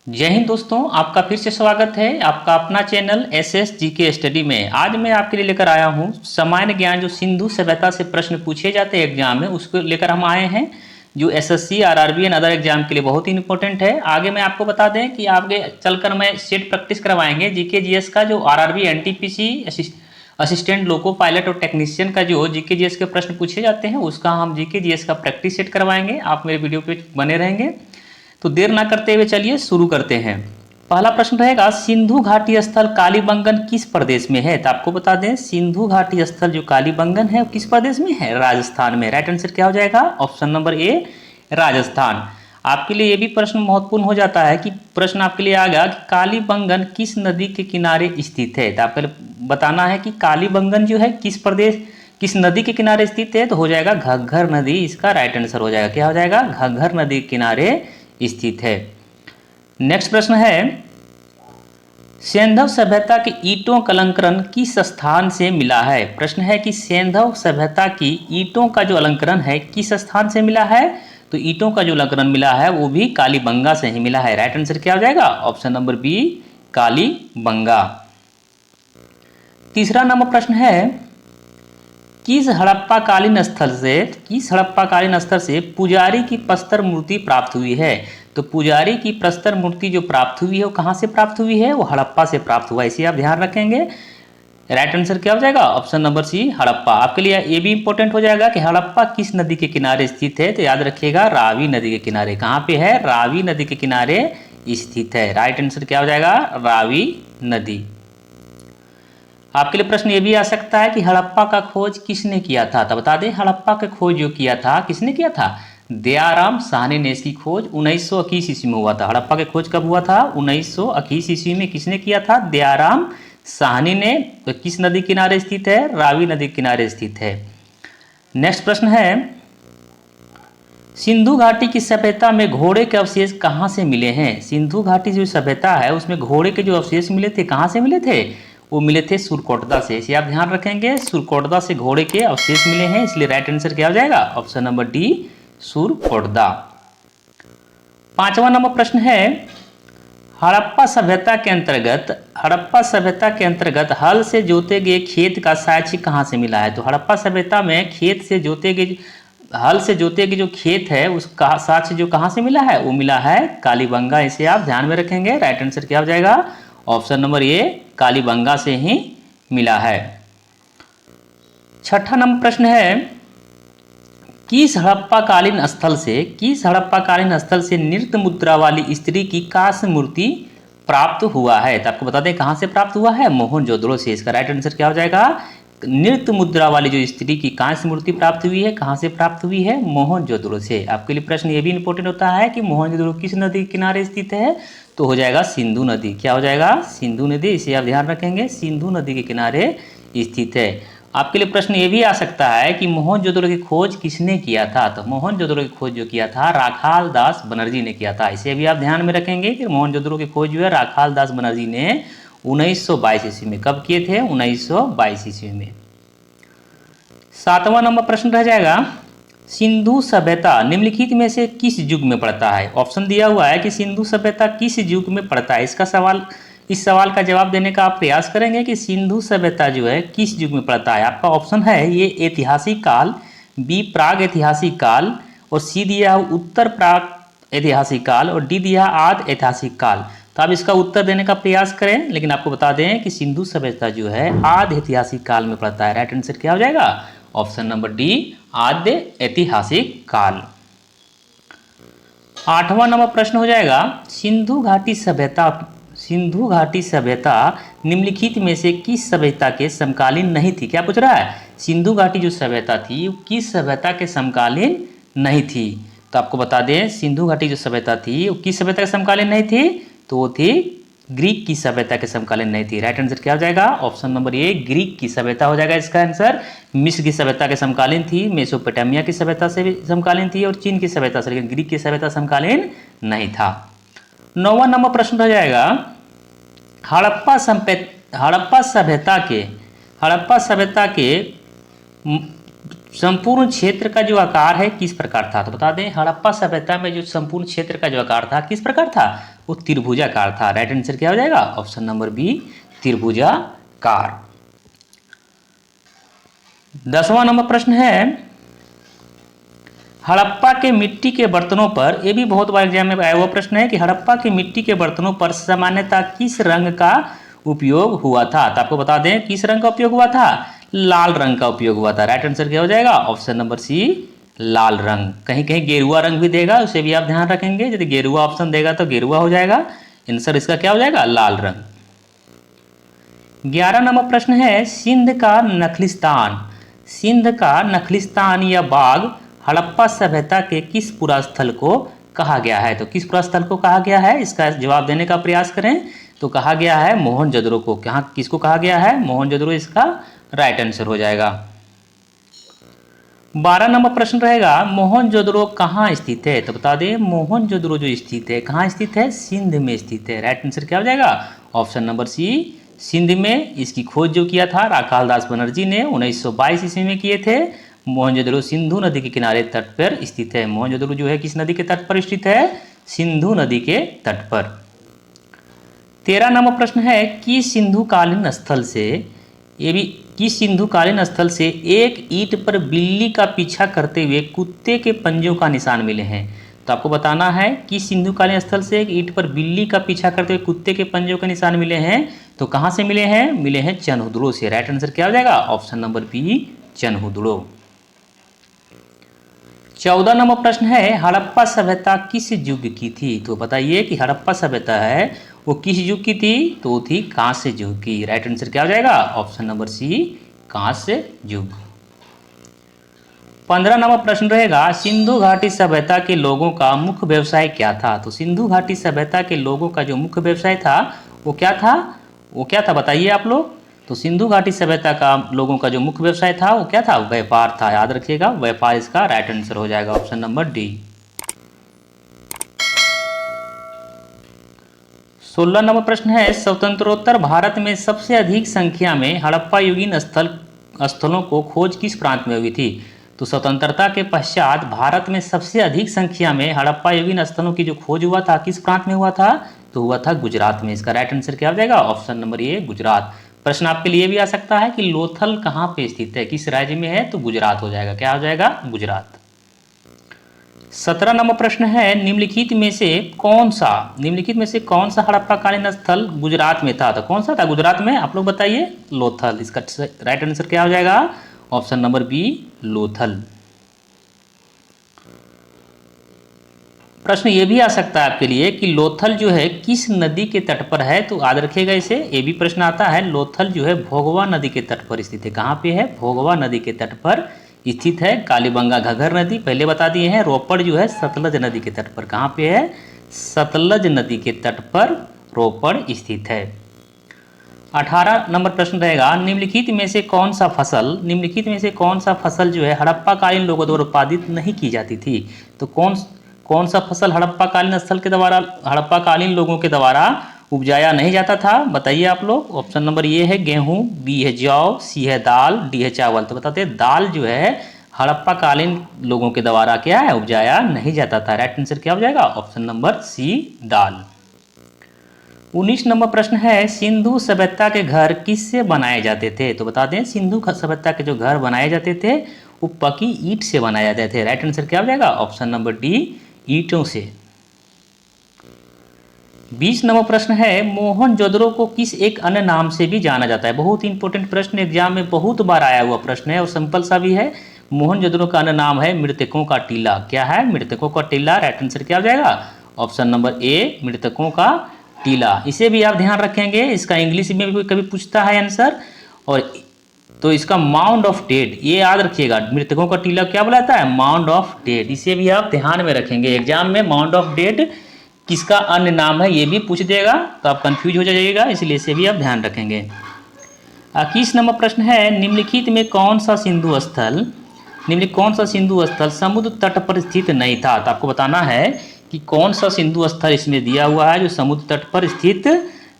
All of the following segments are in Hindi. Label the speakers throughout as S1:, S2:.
S1: जय हिंद दोस्तों, आपका फिर से स्वागत है आपका अपना चैनल एसएस जीके स्टडी में। आज मैं आपके लिए लेकर आया हूं सामान्य ज्ञान, जो सिंधु सभ्यता से प्रश्न पूछे जाते हैं एग्जाम में, उसको लेकर हम आए हैं, जो SSC RRB and other exam के लिए बहुत ही इंपॉर्टेंट है। आगे मैं आपको बता दें कि आगे चलकर मैं सेट प्रैक्टिस करवाएंगे जीके जीएस का, जो RRB NTPC assistant loco pilot और टेक्नीशियन का जो जीके जीएस के प्रश्न पूछे जाते हैं, उसका हम जीके जीएस का प्रैक्टिस सेट करवाएंगे। आप मेरे वीडियो पे बने रहेंगे। तो देर ना करते हुए चलिए शुरू करते हैं। पहला प्रश्न रहेगा, सिंधु घाटी स्थल कालीबंगन किस प्रदेश में है? तो आपको बता दें, सिंधु घाटी स्थल जो कालीबंगन है किस प्रदेश में है? राजस्थान में। राइट आंसर क्या हो जाएगा? Option number A, Rajasthan. आपके लिए ये भी प्रश्न महत्वपूर्ण हो जाता है कि प्रश्न आपके लिए आ गया कि कालीबंगन किस नदी के किनारे स्थित है। तो आपको बताना है कि कालीबंगन जो है किस प्रदेश, किस नदी के किनारे स्थित है। तो हो जाएगा घग्घर नदी, इसका राइट आंसर हो जाएगा। क्या हो जाएगा? घग्घर नदी के किनारे स्थित है। नेक्स्ट प्रश्न है, सिंधु सभ्यता के ईंटों का अलंकरण किस स्थान से मिला है? प्रश्न है कि सिंधु सभ्यता की ईंटों का जो अलंकरण है किस स्थान से मिला है? तो ईंटों का जो अलंकरण मिला है वो भी कालीबंगा से ही मिला है। राइट आंसर क्या हो जाएगा? Option number B, Kalibangan. तीसरा नंबर प्रश्न है, किस हड़प्पाकालीन स्थल से पुजारी की प्रस्तर मूर्ति प्राप्त हुई है? तो पुजारी की प्रस्तर मूर्ति जो प्राप्त हुई है वो कहाँ से प्राप्त हुई है? वो हड़प्पा से प्राप्त हुआ है, इसे आप ध्यान रखेंगे। राइट आंसर क्या हो जाएगा? Option number C, Harappa. आपके लिए ये भी इंपॉर्टेंट हो जाएगा कि हड़प्पा किस नदी के किनारे स्थित है। तो याद रखिएगा, रावी नदी के किनारे। कहाँ पे है? रावी नदी के किनारे स्थित है। राइट आंसर क्या हो जाएगा? रावी नदी। आपके लिए प्रश्न ये भी आ सकता है कि हड़प्पा का खोज किसने किया था? तो बता दें, हड़प्पा का खोज जो किया था किसने किया था? दयाराम साहनी ने इसकी खोज 1921 ईस्वी में हुआ था। हड़प्पा की खोज कब हुआ था? 1921 ईस्वी में। किसने किया था? दयाराम साहनी ने। तो किस नदी किनारे स्थित है? रावी नदी किनारे स्थित है। नेक्स्ट प्रश्न है, सिंधु घाटी की सभ्यता में घोड़े के अवशेष कहाँ से मिले हैं? सिंधु घाटी जो सभ्यता है उसमें घोड़े के जो अवशेष मिले थे, कहाँ से मिले थे? वो मिले थे सुरकोटदा से। इसे आप ध्यान रखेंगे, सुरकोटदा से घोड़े के अवशेष मिले हैं, इसलिए राइट आंसर क्या हो जाएगा? Option number D, Surkotada. पांचवा नंबर प्रश्न है, हड़प्पा सभ्यता के अंतर्गत हल से जोते गए खेत का साक्ष्य कहाँ से मिला है? तो हड़प्पा सभ्यता में खेत से जोते गए, हल से जोते गए जो खेत है उसका साक्ष्य जो कहाँ से मिला है? वो मिला है कालीबंगा। इसे आप ध्यान में रखेंगे। राइट आंसर क्या हो जाएगा? ऑप्शन नंबर ए, कालीबंगा से ही मिला है। छठा नंबर प्रश्न है, किस हड़प्पाकालीन स्थल से नृत्य मुद्रा वाली स्त्री की कांस्य मूर्ति प्राप्त हुआ है? तो आपको बता दें कहां से प्राप्त हुआ है? मोहनजोदड़ो से। इसका राइट आंसर क्या हो जाएगा? नृत्य मुद्रा वाली जो स्त्री की कांस्य मूर्ति प्राप्त हुई है, कहां से प्राप्त हुई है? मोहनजोदड़ो से। आपके लिए प्रश्न ये भी इंपॉर्टेंट होता है कि मोहनजोदड़ो किस नदी के किनारे स्थित है? तो हो जाएगा सिंधु नदी। क्या हो जाएगा? सिंधु नदी। इसे आप ध्यान रखेंगे, सिंधु नदी के किनारे स्थित है। आपके लिए प्रश्न ये भी आ सकता है कि मोहनजोदड़ो की खोज किसने किया था? तो मोहनजोदड़ो की खोज जो किया था राखाल दास बनर्जी ने किया था। इसे भी आप ध्यान में रखेंगे कि मोहनजोदड़ो की खोज जो है राखाल दास बनर्जी ने 1922 ईस्वी में। कब किए थे? 1922 ईस्वी में। सातवां नंबर प्रश्न रह जाएगा, सिंधु सभ्यता निम्नलिखित में से किस युग में पड़ता है? ऑप्शन दिया हुआ है कि सिंधु सभ्यता किस युग में पड़ता है। इस सवाल का जवाब देने का आप प्रयास करेंगे कि सिंधु सभ्यता जो है किस युग में पड़ता है। आपका ऑप्शन है ए, ऐतिहासिक काल, बी, प्राग ऐतिहासिक काल, और सी दिया उत्तर प्राग ऐतिहासिक काल, और डी दिया आद ऐतिहासिक काल। तो आप इसका उत्तर देने का प्रयास करें, लेकिन आपको बता दें कि सिंधु सभ्यता जो है आद ऐतिहासिक काल में पड़ता है। राइट आंसर क्या हो जाएगा? ऑप्शन नंबर डी, आद्य ऐतिहासिक काल। आठवां नंबर प्रश्न हो जाएगा, सिंधु घाटी सभ्यता निम्नलिखित में से किस सभ्यता के समकालीन नहीं थी? क्या पूछ रहा है? सिंधु घाटी जो सभ्यता थी वो किस सभ्यता के समकालीन नहीं थी? तो आपको बता दें, सिंधु घाटी जो सभ्यता थी वो किस सभ्यता के समकालीन नहीं थी? तो वो थी ग्रीक की सभ्यता के समकालीन नहीं थी। राइट आंसर क्या हो जाएगा? ऑप्शन नंबर ए, ग्रीक की सभ्यता हो जाएगा इसका आंसर। मिस्र की सभ्यता के समकालीन थी, मेसोपोटामिया की सभ्यता से भी समकालीन थी, और चीन की सभ्यता से, लेकिन ग्रीक की सभ्यता समकालीन नहीं था। नौवां नंबर प्रश्न रह जाएगा, हड़प्पा सभ्यता के संपूर्ण क्षेत्र का जो आकार है किस प्रकार था? तो बता दें, हड़प्पा सभ्यता में जो संपूर्ण क्षेत्र का जो आकार था किस प्रकार था? वो त्रिभुजाकार था। राइट आंसर क्या हो जाएगा? ऑप्शन नंबर बी, त्रिभुजाकार। 10वां नंबर प्रश्न है, हड़प्पा के मिट्टी के बर्तनों पर, यह भी बहुत बार एग्जाम में आया हुआ प्रश्न है कि हड़प्पा के मिट्टी के बर्तनों पर सामान्यतः किस रंग का उपयोग हुआ था? तो आपको बता दें किस रंग का उपयोग हुआ था? लाल रंग का उपयोग हुआ था। राइट आंसर क्या हो जाएगा? ऑप्शन नंबर सी, लाल रंग। कहीं कहीं गेरुआ रंग भी देगा, उसे भी आप ध्यान रखेंगे। यदि गेरुआ ऑप्शन देगा तो गेरुआ हो जाएगा। आंसर इसका क्या हो जाएगा? लाल रंग। 11 नंबर प्रश्न है, सिंध का नखलिस्तान, सिंध का नखलिस्तान या बाग हड़प्पा सभ्यता के किस पुरास्थल को कहा गया है? तो किस पुरास्थल को कहा गया है, इसका जवाब देने का प्रयास करें। तो कहा गया है मोहनजोदड़ो को। कहाँ, किसको कहा गया है? मोहनजोदड़ो इसका राइट आंसर हो जाएगा। 12 नंबर प्रश्न रहेगा, मोहनजोदड़ो कहाँ स्थित है? तो बता दें मोहनजोदड़ो जो स्थित है, कहाँ स्थित है? सिंध में स्थित है। राइट आंसर क्या हो जाएगा? ऑप्शन नंबर सी, सिंध में। इसकी खोज जो किया था राखाल दास बनर्जी ने 1922 ईस्वी में किए थे। मोहनजोदड़ो सिंधु नदी के किनारे तट पर स्थित है। मोहनजोदड़ो जो है किस नदी के तट पर स्थित है? सिंधु नदी के तट पर। 13 नंबर प्रश्न है, किस सिंधुकालीन स्थल से, ये भी किस सिंधुकालीन स्थल से एक ईंट पर बिल्ली का पीछा करते हुए कुत्ते के पंजों का निशान मिले हैं? तो आपको बताना है कि सिंधुकालीन स्थल से एक ईंट पर बिल्ली का पीछा करते हुए कुत्ते के पंजों के निशान मिले हैं। तो कहाँ से मिले हैं? मिले हैं चनहुदड़ो से। राइट आंसर क्या हो जाएगा? Option number B, Chanhudaro. 14 नंबर प्रश्न है, हड़प्पा सभ्यता किस युग की थी? तो बताइए कि हड़प्पा सभ्यता है वो किस युग की थी? तो वो थी कांस्य युग की। राइट आंसर क्या हो जाएगा? ऑप्शन नंबर सी, कांस्य युग। 15 नंबर प्रश्न रहेगा, सिंधु घाटी सभ्यता के लोगों का मुख्य व्यवसाय क्या था? तो सिंधु घाटी सभ्यता के लोगों का जो मुख्य व्यवसाय था वो क्या था? वो क्या था बताइए आप लोग। तो सिंधु घाटी सभ्यता का लोगों का जो मुख्य व्यवसाय था वो क्या था? व्यापार था। याद रखिएगा, व्यापार इसका राइट आंसर हो जाएगा। Option number D. 16 नंबर प्रश्न है, स्वतंत्रोत्तर भारत में सबसे अधिक संख्या में हड़प्पा युगीन स्थलों को खोज किस प्रांत में हुई थी? तो स्वतंत्रता के पश्चात भारत में सबसे अधिक संख्या में हड़प्पा युगीन स्थलों की जो खोज हुआ था किस प्रांत में हुआ था? तो हुआ था गुजरात में। इसका राइट आंसर क्या हो जाएगा? Option number A, Gujarat. प्रश्न आपके लिए भी आ सकता है कि लोथल कहाँ पे स्थित है, किस राज्य में है? तो गुजरात हो जाएगा। क्या हो जाएगा? गुजरात। 17 नंबर प्रश्न है, निम्नलिखित में से कौन सा हड़प्पा कालीन स्थल गुजरात में था? तो कौन सा था गुजरात में? आप लोग बताइए। लोथल। इसका राइट आंसर क्या हो जाएगा? Option number B, Lothal. प्रश्न ये भी आ सकता है आपके लिए कि लोथल जो है किस नदी के तट पर है? तो याद रखिएगा इसे, ये भी प्रश्न आता है। लोथल जो है भोगवा नदी के तट पर स्थित है। कहाँ पे है? भोगवा नदी के तट पर स्थित है। कालीबंगा घग्गर नदी पहले बता दिए हैं। रोपड़ जो है सतलज नदी के तट पर। कहाँ पे है? सतलज नदी के तट पर रोपड़ स्थित है। 18 नंबर प्रश्न रहेगा, निम्नलिखित में से कौन सा फसल जो है हड़प्पा कालीन लोगों द्वारा उत्पादित नहीं की जाती थी? तो कौन सा फसल हड़प्पा कालीन लोगों के द्वारा उपजाया नहीं जाता था? बताइए आप लोग। ऑप्शन नंबर ए है गेहूं, बी है जौ, सी है दाल, डी है चावल। तो बताते हैं दाल जो है हड़प्पा कालीन लोगों के द्वारा क्या है? उपजाया नहीं जाता था। राइट आंसर क्या हो जाएगा? ऑप्शन नंबर सी, दाल। 19 नंबर प्रश्न है, सिंधु सभ्यता के घर किससे बनाए जाते थे? तो बता दें सिंधु सभ्यता के जो घर बनाए जाते थे वो पकी ईंट से बनाए जाते थे। राइट आंसर क्या हो जाएगा? ऑप्शन नंबर डी, ईंटों से। 20 नंबर प्रश्न है, मोहनजोदड़ो को किस एक अन्य नाम से भी जाना जाता है? बहुत इंपॉर्टेंट प्रश्न, एग्जाम में बहुत बार आया हुआ प्रश्न है और सिंपल सा भी है। मोहनजोदड़ो का अन्य नाम है मृतकों का टीला। क्या है? मृतकों का टीला। राइट आंसर क्या हो जाएगा? ऑप्शन नंबर ए, मृतकों का टीला। इसे भी आप ध्यान रखेंगे, इसका इंग्लिश में भी कभी पूछता है आंसर। और तो इसका माउंड ऑफ डेड, ये याद रखिएगा। मृतकों का टीला क्या बुलाता है? Mound of dead. इसे भी आप ध्यान में रखेंगे, एग्जाम में माउंड ऑफ डेड किसका अन्य नाम है ये भी पूछ देगा, तो आप कंफ्यूज हो जाइएगा, इसलिए इसे भी आप ध्यान रखेंगे। 21 नंबर प्रश्न है, निम्नलिखित में कौन सा सिंधु स्थल समुद्र तट पर स्थित नहीं था? तो आपको बताना है कि कौन सा सिंधु स्थल इसमें दिया हुआ है जो समुद्र तट पर स्थित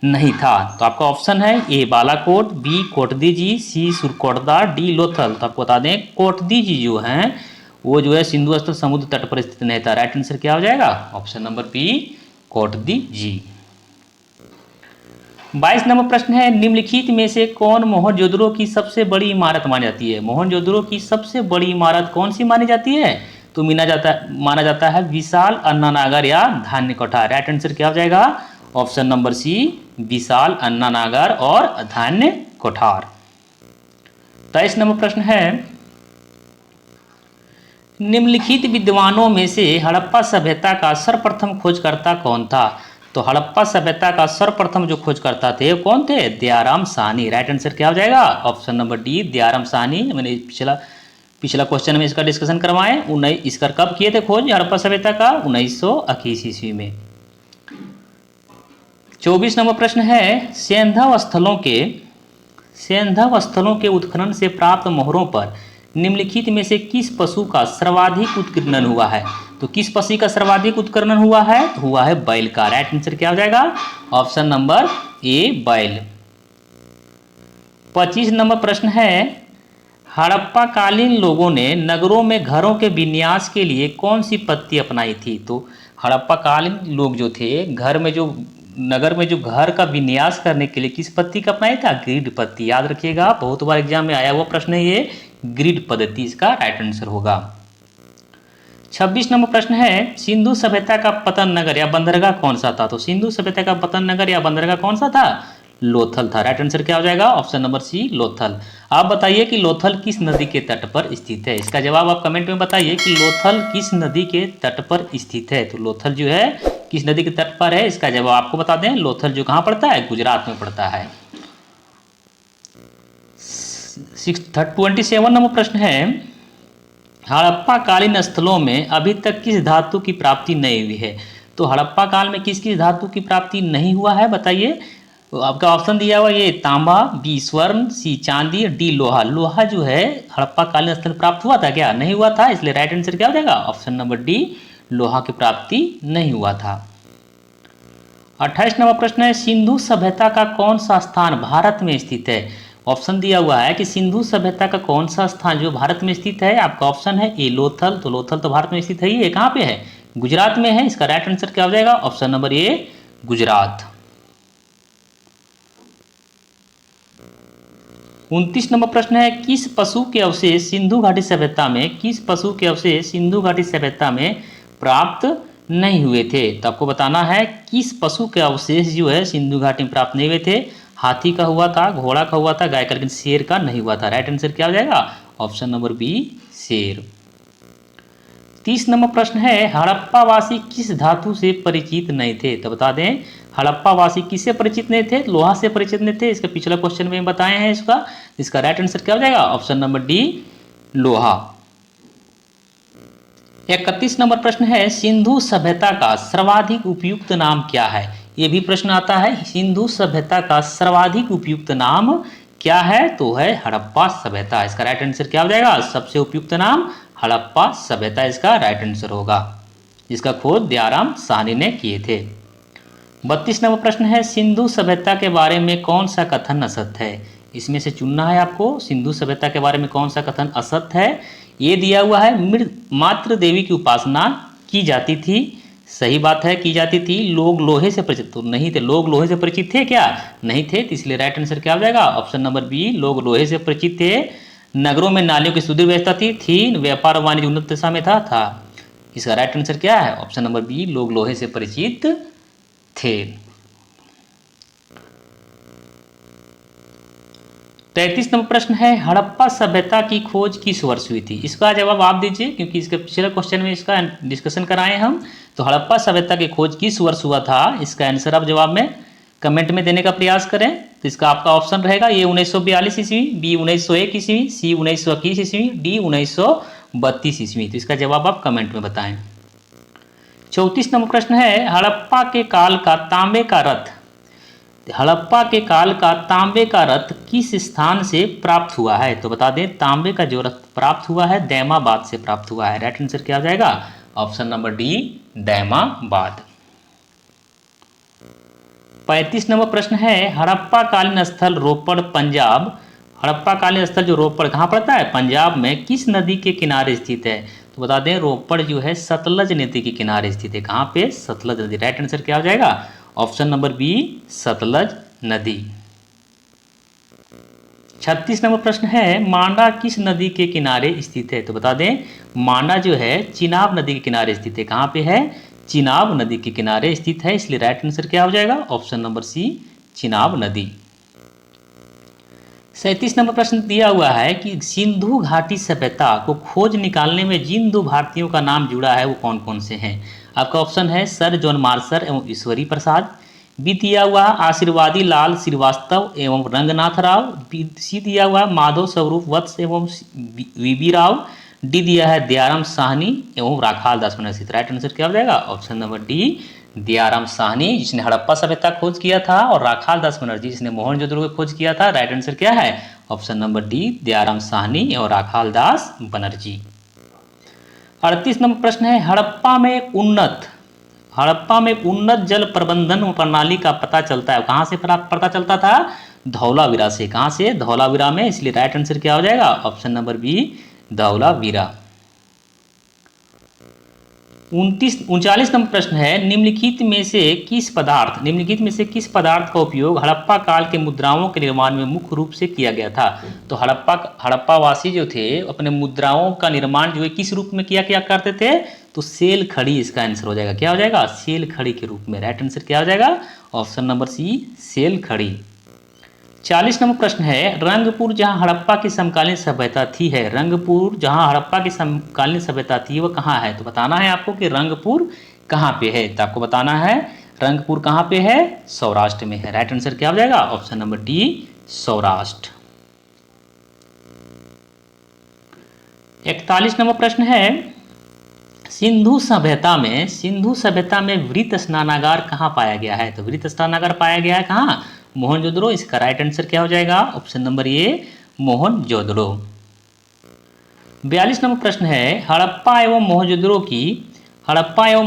S1: नहीं था। तो आपका ऑप्शन है ए, बालाकोट, बी, कोटदीजी, सी, सुरकोटदा, डी, लोथल। तो आपको बता दें कोटदीजी जो है वो जो है सिंधु स्थल समुद्र तट पर स्थित नहीं था। राइट आंसर क्या हो जाएगा? ऑप्शन नंबर बी, कोट दी जी। 22 नंबर प्रश्न है, निम्नलिखित में से कौन मोहनजोदड़ो की सबसे बड़ी इमारत मानी जाती है? मोहनजोदड़ो की सबसे बड़ी इमारत कौन सी मानी जाती है? तो माना जाता है विशाल अन्नानागर या धान्य कोठार। राइट आंसर क्या हो जाएगा? ऑप्शन नंबर सी, विशाल अन्नानागर और धान्य कोठार। 23 नंबर प्रश्न है, निम्नलिखित विद्वानों में से हड़प्पा सभ्यता का सर्वप्रथम खोजकर्ता कौन था? तो हड़प्पा सभ्यता का सर्वप्रथम जो खोजकर्ता थे वो कौन थे? दयाराम साहनी। राइट आंसर क्या हो जाएगा? Option number D, Dayaram Sahni. मैंने पिछला क्वेश्चन में इसका डिस्कशन करवाए। इसका कब किए थे खोज हड़प्पा सभ्यता का? 1921 ईस्वी में। 24 नंबर प्रश्न है, सेंधव स्थलों के उत्खनन से प्राप्त मोहरों पर निम्नलिखित में से किस पशु का सर्वाधिक उत्कीर्णन हुआ है? तो किस पशु का सर्वाधिक उत्कीर्णन हुआ है? तो हुआ है बैल का। राइट आंसर क्या हो जाएगा? ऑप्शन नंबर ए, बैल। 25 नंबर प्रश्न है, हड़प्पा कालीन लोगों ने नगरों में घरों के विन्यास के लिए कौन सी पद्धति अपनाई थी? तो हड़प्पा कालीन लोग जो थे नगर में जो घर का विन्यास करने के लिए किस पद्धति का अपनाया था? ग्रिड पद्धति। याद रखिएगा, बहुत बार एग्जाम में आया हुआ प्रश्न है ये, ग्रिड पद्धति इसका राइट आंसर होगा। 26 नंबर प्रश्न है, सिंधु सभ्यता का पतन नगर या बंदरगाह कौन सा था? तो सिंधु सभ्यता का पतन नगर या बंदरगाह कौन सा था? लोथल था। राइट आंसर क्या हो जाएगा? Option number C, Lothal. आप बताइए कि लोथल किस नदी के तट पर स्थित है? इसका जवाब आप कमेंट में बताइए कि लोथल किस नदी के तट पर स्थित है। तो लोथल जो है किस नदी के तट पर है? इसका जवाब आपको बता दें, लोथल जो कहाँ पड़ता है? गुजरात में पड़ता है। 27 नंबर प्रश्न है, हड़प्पा कालीन स्थलों में अभी तक किस धातु की प्राप्ति नहीं हुई है? तो हड़प्पा काल में किस किस धातु की प्राप्ति नहीं हुआ है बताइए। तो आपका ऑप्शन दिया हुआ ये तांबा, बी स्वर्ण, सी चांदी, डी लोहा। लोहा जो है हड़प्पा कालीन स्थल प्राप्त हुआ था क्या? नहीं हुआ था, इसलिए राइट आंसर क्या हो जाएगा? ऑप्शन नंबर डी, लोहा की प्राप्ति नहीं हुआ था। 28 नंबर प्रश्न है, सिंधु सभ्यता का कौन सा स्थान भारत में स्थित है? ऑप्शन दिया हुआ है कि सिंधु सभ्यता का कौन सा स्थान जो भारत में स्थित है। आपका ऑप्शन है ए, लोथल। तो लोथल तो भारत में स्थित है, ये कहाँ पे है? गुजरात में है। इसका राइट आंसर क्या हो जाएगा? Option number A, Gujarat. 29 number प्रश्न है, किस पशु के अवशेष सिंधु घाटी सभ्यता में प्राप्त नहीं हुए थे? तो आपको बताना है किस पशु के अवशेष जो है सिंधु घाटी में प्राप्त नहीं हुए थे। हाथी का हुआ था, घोड़ा का हुआ था, गाय का, लेकिन शेर का नहीं हुआ था। राइट आंसर क्या हो जाएगा? ऑप्शन नंबर बी, शेर। 30 नंबर प्रश्न है, हड़प्पावासी किस धातु से परिचित नहीं थे? तो बता दें, हड़प्पावासी किससे परिचित नहीं थे? लोहा से परिचित नहीं थे। इसका पिछला क्वेश्चन में बताए हैं इसका राइट आंसर क्या हो जाएगा? ऑप्शन नंबर डी, लोहा। 31 नंबर प्रश्न है, सिंधु सभ्यता का सर्वाधिक उपयुक्त नाम क्या है? ये भी प्रश्न आता है, सिंधु सभ्यता का सर्वाधिक उपयुक्त नाम क्या है? तो है हड़प्पा सभ्यता। इसका राइट आंसर क्या हो जाएगा? सबसे उपयुक्त नाम हड़प्पा सभ्यता इसका राइट आंसर होगा, जिसका खोज दयाराम साहनी ने किए थे। 32 नंबर प्रश्न है, सिंधु सभ्यता के बारे में कौन सा कथन असत्य है? इसमें से चुनना है आपको, सिंधु सभ्यता के बारे में कौन सा कथन असत्य है। ये दिया हुआ है, मात्र देवी की उपासना की जाती थी। सही बात है, की जाती थी। लोग लोहे से परिचित तो नहीं थे। लोग लोहे से परिचित थे क्या? नहीं थे। तो इसलिए राइट आंसर क्या हो जाएगा? ऑप्शन नंबर बी, लोग लोहे से परिचित थे। नगरों में नालियों की सुदृढ़ व्यवस्था थी। व्यापार और वाणिज्य उन्नत दिशा में था। इसका राइट आंसर क्या है? ऑप्शन नंबर बी, लोग लोहे से परिचित थे। 33 नंबर प्रश्न है, हड़प्पा सभ्यता की खोज किस वर्ष हुई थी? इसका जवाब आप दीजिए, क्योंकि इसके पिछले क्वेश्चन में इसका डिस्कशन कराए हम। तो हड़प्पा सभ्यता की खोज किस वर्ष हुआ था? इसका आंसर आप जवाब में कमेंट में देने का प्रयास करें। तो इसका आपका ऑप्शन रहेगा ए 1942 ईस्वी, बी 1901 ईस्वी, सी 1921 ईस्वी, डी 1932 ईस्वी। तो इसका जवाब आप कमेंट में बताएं। 34 नंबर प्रश्न है, हड़प्पा के काल का तांबे का रथ किस स्थान से प्राप्त हुआ है? तो बता दें, तांबे का जो रथ प्राप्त हुआ है दैमाबाद से प्राप्त हुआ है। राइट आंसर क्या हो जाएगा? Option number D, Daimabad. 35 number प्रश्न है, हड़प्पा कालीन स्थल रोपड़ पंजाब, हड़प्पा कालीन स्थल जो रोपड़ कहाँ पड़ता है? पंजाब में किस नदी के किनारे स्थित है? तो बता दें रोपड़ जो है सतलज नदी के किनारे स्थित है। कहाँ पे? सतलज नदी। राइट आंसर क्या हो जाएगा? ऑप्शन नंबर बी, सतलज नदी। 36 नंबर प्रश्न है, मांडा किस नदी के किनारे स्थित है? तो बता दें मांडा जो है चिनाब नदी के किनारे स्थित है। कहाँ पे है? चिनाब नदी के किनारे स्थित है, इसलिए राइट आंसर क्या हो जाएगा? ऑप्शन नंबर सी, चिनाब नदी। 37 नंबर प्रश्न दिया हुआ है कि सिंधु घाटी सभ्यता को खोज निकालने में जिन दो भारतीयों का नाम जुड़ा है वो कौन कौन से हैं? आपका ऑप्शन है सर जॉन मार्शल एवं ईश्वरी प्रसाद, बी दिया हुआ आशीर्वादी लाल श्रीवास्तव एवं रंगनाथ राव, सी दिया हुआ माधव स्वरूप वत्स एवं वीबी राव, डी दिया है दयाराम साहनी एवं राखाल दास बनर्जी। राइट आंसर क्या हो जाएगा? Option number D, Dayaram Sahni जिसने हड़प्पा सभ्यता खोज किया था, और राखाल दास बनर्जी जिसने मोहनजोदड़ो को खोज किया था। राइट आंसर क्या है? Option number D, Dayaram Sahni एवं राखाल दास बनर्जी। 38 नंबर प्रश्न है, हड़प्पा में उन्नत जल प्रबंधन प्रणाली का पता चलता है, कहाँ से पता चलता था? धौलावीरा से। कहाँ से? धौलावीरा में, इसलिए राइट आंसर क्या हो जाएगा? Option number B, Dholavira. 39 नंबर प्रश्न है, निम्नलिखित में से किस पदार्थ का उपयोग हड़प्पा काल के मुद्राओं के निर्माण में मुख्य रूप से किया गया था? तो हड़प्पा वासी जो थे अपने मुद्राओं का निर्माण जो है किस रूप में किया करते थे? तो सेल खड़ी इसका आंसर हो जाएगा। क्या हो जाएगा? सेल खड़ी के रूप में। राइट आंसर क्या हो जाएगा? ऑप्शन नंबर सी, सेल खड़ी। 40 नंबर प्रश्न है, रंगपुर जहां हड़प्पा की समकालीन सभ्यता थी है, रंगपुर जहां हड़प्पा की समकालीन सभ्यता थी वह कहाँ है? तो बताना है आपको कि रंगपुर कहाँ पे है। तो आपको बताना है रंगपुर कहाँ पे है? सौराष्ट्र में है। राइट आंसर क्या हो जाएगा? Option number D, Saurashtra. 41 number प्रश्न है, सिंधु सभ्यता में वृत्त स्नानागार कहाँ पाया गया है? तो वृत्त स्नानागार पाया गया है कहाँ? मोहनजोदड़ो। इसका राइट आंसर क्या हो जाएगा? Option number A, Mohenjodaro. 42 number प्रश्न है, हड़प्पा एवं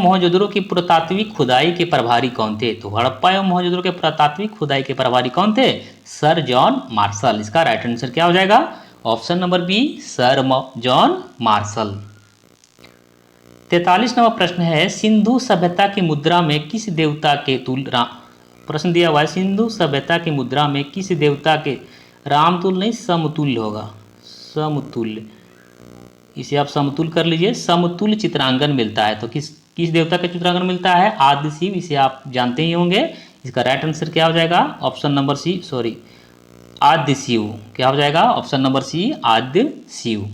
S1: मोहनजोदड़ो की पुरातात्विक खुदाई के प्रभारी कौन थे? तो हड़प्पा एवं मोहनजोदड़ो के पुरातात्विक खुदाई के प्रभारी कौन थे? Sir John Marshall. इसका राइट आंसर क्या हो जाएगा? Option number B, sir John Marshall. 43 नंबर प्रश्न है, सिंधु सभ्यता की मुद्रा में किस देवता के प्रश्न दिया हुआ है, सिंधु सभ्यता की मुद्रा में किस देवता के रामतुल्य नहीं समतुल्य होगा, समतुल्य, इसे आप समतुल्य कर लीजिए, समतुल्य चित्रांगन मिलता है। तो किस देवता का चित्रांगन मिलता है? आद्य शिव। इसे आप जानते ही होंगे। इसका राइट आंसर क्या हो जाएगा? ऑप्शन नंबर सी, आद्य शिव। क्या हो जाएगा? ऑप्शन नंबर सी, आद्य शिव।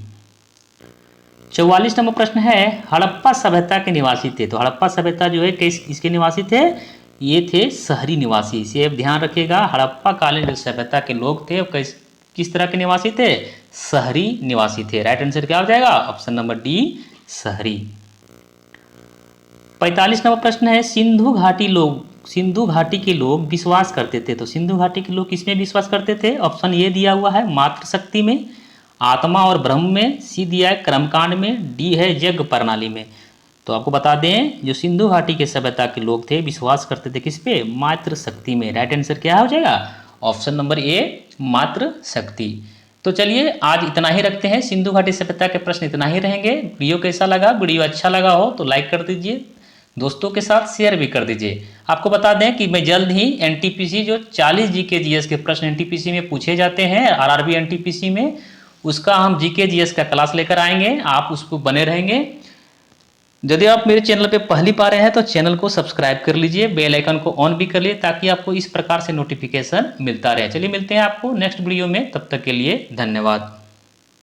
S1: 44 नंबर प्रश्न है, हड़प्पा सभ्यता के निवासी थे। तो हड़प्पा सभ्यता जो है किसके निवासी थे? ये थे शहरी निवासी। इसे आप ध्यान रखिएगा। हड़प्पा कालीन जो सभ्यता के लोग थे किस तरह के निवासी थे? शहरी निवासी थे। राइट आंसर क्या हो जाएगा? ऑप्शन नंबर डी, शहरी। 45 नंबर प्रश्न है, सिंधु घाटी के लोग विश्वास करते थे। तो सिंधु घाटी के लोग किसमें विश्वास करते थे? ऑप्शन ए दिया हुआ है मातृशक्ति में, आत्मा और ब्रह्म में, सी दिया है कर्मकांड में, डी है यज्ञ प्रणाली में। तो आपको बता दें जो सिंधु घाटी के सभ्यता के लोग थे विश्वास करते थे किस पे? मातृशक्ति में। राइट आंसर क्या हो जाएगा? ऑप्शन नंबर ए, मातृशक्ति। तो चलिए आज इतना ही रखते हैं। सिंधु घाटी सभ्यता के प्रश्न इतना ही रहेंगे। वीडियो कैसा लगा? वीडियो अच्छा लगा हो तो लाइक कर दीजिए, दोस्तों के साथ शेयर भी कर दीजिए। आपको बता दें कि मैं जल्द ही एनटीपीसी जो 40 जीके जीएस के प्रश्न एनटीपीसी में पूछे जाते हैं आरआरबी एनटीपीसी में, उसका हम जीके जीएस का क्लास लेकर आएंगे। आप उसको बने रहेंगे। यदि आप मेरे चैनल पे पहली बार आए हैं तो चैनल को सब्सक्राइब कर लीजिए, बेल आइकन को ऑन भी कर लिए ताकि आपको इस प्रकार से नोटिफिकेशन मिलता रहे। चलिए मिलते हैं आपको नेक्स्ट वीडियो में, तब तक के लिए धन्यवाद।